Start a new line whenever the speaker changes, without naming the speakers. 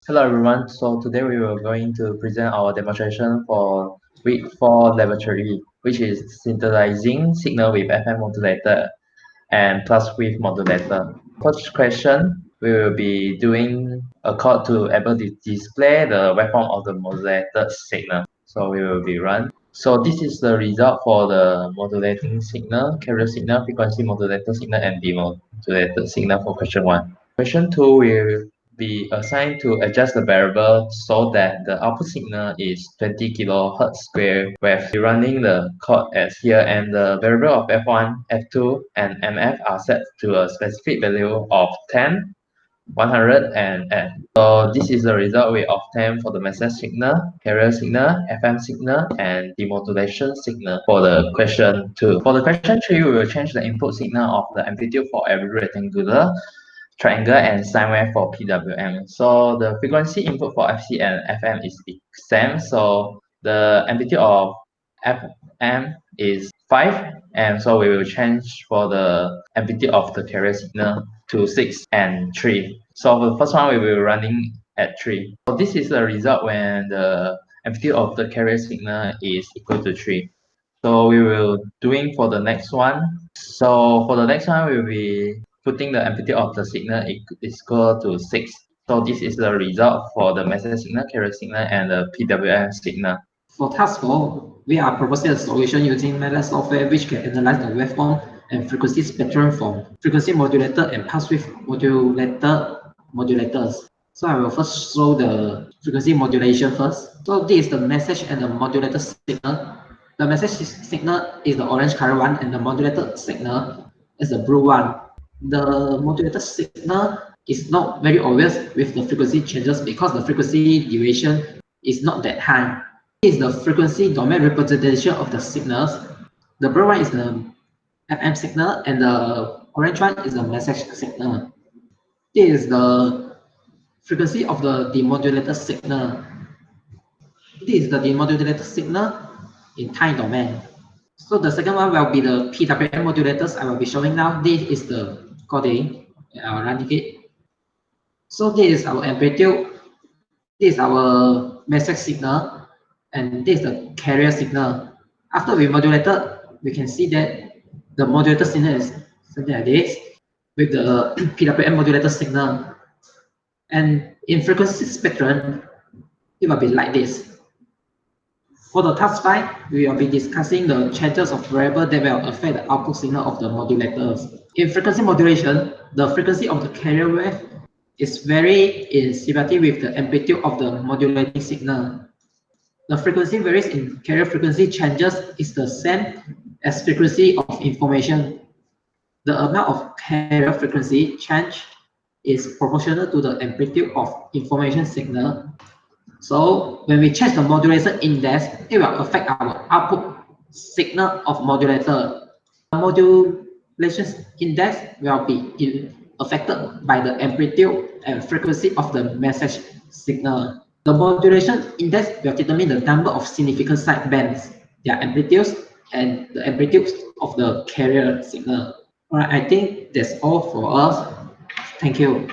Hello everyone, so today we are going to present our demonstration for week 4 laboratory, which is synthesizing signal with FM modulator and plus width modulator. First question, we will be doing a code to able to display the waveform of the modulated signal. So we will be run. So this is the result for the modulating signal, carrier signal, frequency modulated signal, and demodulated signal for question 1. Question 2 will be assigned to adjust the variable so that the output signal is 20 kilohertz square wave. We're running the code as here, and the variable of F1, F2, and MF are set to a specific value of 10, 100, and F. So this is the result we obtain for the message signal, carrier signal, FM signal, and demodulation signal for the question 2. For the question 3, we will change the input signal of the amplitude for every rectangular triangle and sine wave for PWM. So the frequency input for FC and FM is same. So the amplitude of FM is 5, and so we will change for the amplitude of the carrier signal to 6 and 3. So for the first one, we will running at 3. So this is the result when the amplitude of the carrier signal is equal to 3. So we will doing for the next one. So for the next one, we will be putting the amplitude of the signal is equal to 6. So this is the result for the message signal, carrier signal, and the PWM signal.
For task 4, we are proposing a solution using MATLAB software which can analyze the waveform and frequency spectrum from frequency modulator and pulse width modulators. So I will first show the frequency modulation first. So this is the message and the modulator signal. The message signal is the orange color one, and the modulator signal is the blue one. The modulator signal is not very obvious with the frequency changes because the frequency duration is not that high. This is the frequency domain representation of the signals. The blue one is the FM signal, and the orange one is the message signal. This is the frequency of the demodulated signal. This is the demodulated signal in time domain. So the second one will be the PWM modulators I will be showing now. This is the coding. I will run it. So this is our amplitude. This is our message signal, and this is the carrier signal. After we modulated, we can see that the modulator signal is something like this with the PWM modulator signal. And in frequency spectrum, it will be like this. For the task 5, we will be discussing the changes of variables that will affect the output signal of the modulators. In frequency modulation, the frequency of the carrier wave is very in similarity with the amplitude of the modulating signal. The frequency varies in carrier frequency changes is the same as frequency of information. The amount of carrier frequency change is proportional to the amplitude of information signal. So when we change the modulation index, it will affect our output signal of modulator. The modulation index will be affected by the amplitude and frequency of the message signal. The modulation index will determine the number of significant side bands, their amplitudes, and the amplitudes of the carrier signal. Alright, I think that's all for us. Thank you.